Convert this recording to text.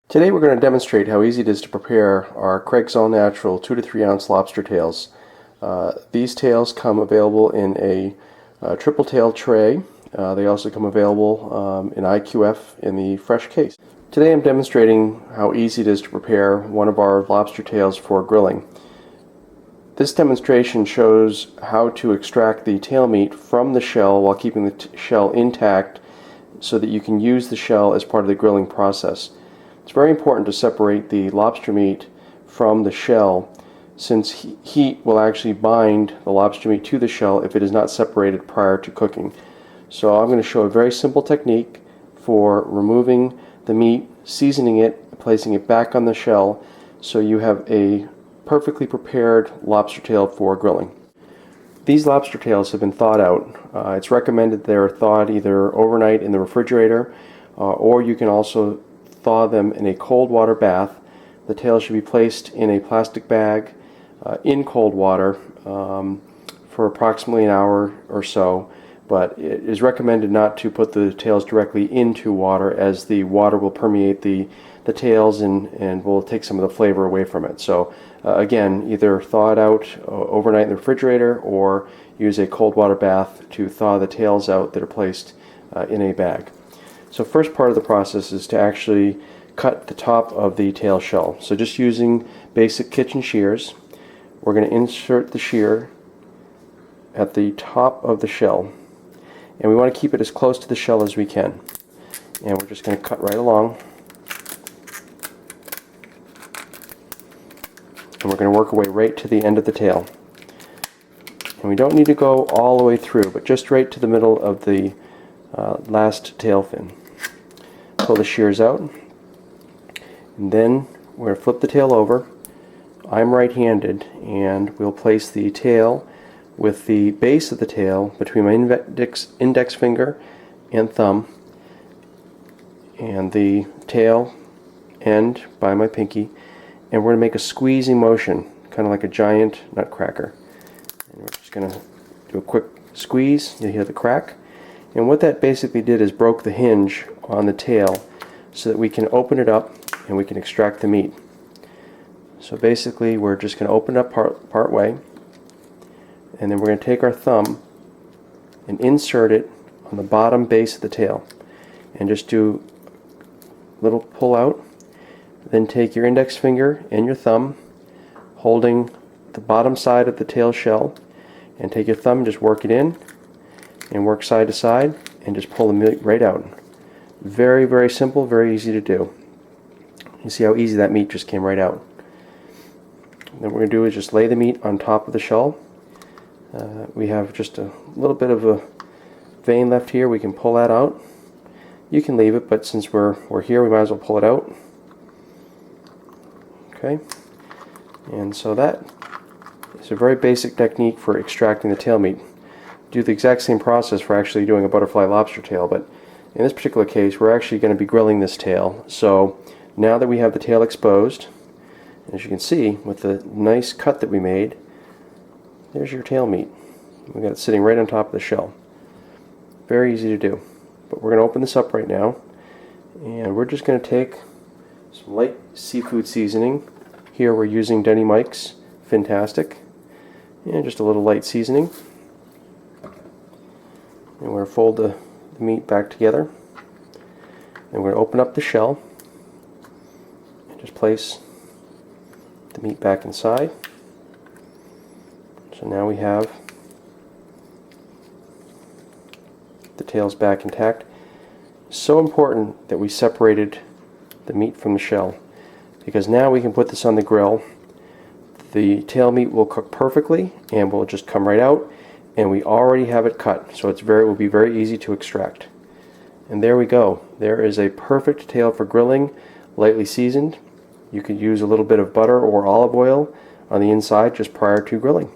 Today we're going to demonstrate how easy it is to prepare our Craig's All Natural 2 to 3 ounce lobster tails. These tails come available in a triple tail tray. They also come available in IQF in the fresh case. Today I'm demonstrating how easy it is to prepare one of our lobster tails for grilling. This demonstration shows how to extract the tail meat from the shell while keeping the shell intact so that you can use the shell as part of the grilling process. It's very important to separate the lobster meat from the shell, since heat will actually bind the lobster meat to the shell if it is not separated prior to cooking. So I'm going to show a very simple technique for removing the meat, seasoning it, placing it back on the shell, so you have a perfectly prepared lobster tail for grilling. These lobster tails have been thawed out. It's recommended they're thawed either overnight in the refrigerator, or you can also thaw them in a cold water bath. The tails should be placed in a plastic bag in cold water for approximately an hour or so, but it is recommended not to put the tails directly into water, as the water will permeate the tails and will take some of the flavor away from it. So again, either thaw it out overnight in the refrigerator or use a cold water bath to thaw the tails out that are placed in a bag. So first part of the process is to actually cut the top of the tail shell. So just using basic kitchen shears, we're going to insert the shear at the top of the shell, and we want to keep it as close to the shell as we can. And we're just going to cut right along, and we're going to work our way right to the end of the tail. And we don't need to go all the way through, but just right to the middle of the last tail fin. Pull the shears out, and then we're going to flip the tail over. I'm right-handed, and we'll place the tail with the base of the tail between my index finger and thumb, and the tail end by my pinky, and we're going to make a squeezing motion, kind of like a giant nutcracker. And we're just going to do a quick squeeze. You'll hear the crack. And what that basically did is broke the hinge on the tail so that we can open it up and we can extract the meat. So basically we're just going to open it up part way, and then we're going to take our thumb and insert it on the bottom base of the tail and just do a little pull out. Then take your index finger and your thumb, holding the bottom side of the tail shell, and take your thumb and just work it in and work side to side and just pull the meat right out. Very, very simple, very easy to do. You see how easy that meat just came right out. And then what we're going to do is just lay the meat on top of the shell. We have just a little bit of a vein left here. We can pull that out. You can leave it, but since we're here, we might as well pull it out. Okay, and so that is a very basic technique for extracting the tail meat. Do the exact same process for actually doing a butterfly lobster tail, but in this particular case we're actually going to be grilling this tail. So now that we have the tail exposed, as you can see with the nice cut that we made, there's your tail meat. We've got it sitting right on top of the shell. Very easy to do. But we're going to open this up right now, and we're just going to take some light seafood seasoning. Here we're using Denny Mike's Fantastic, and just a little light seasoning. And we're going to fold the meat back together, and we're going to open up the shell and just place the meat back inside. So now we have the tails back intact. So important that we separated the meat from the shell, because now we can put this on the grill. The tail meat will cook perfectly and will just come right out, and we already have it cut, so it will be very easy to extract. And there we go. There is a perfect tail for grilling, lightly seasoned. You could use a little bit of butter or olive oil on the inside just prior to grilling.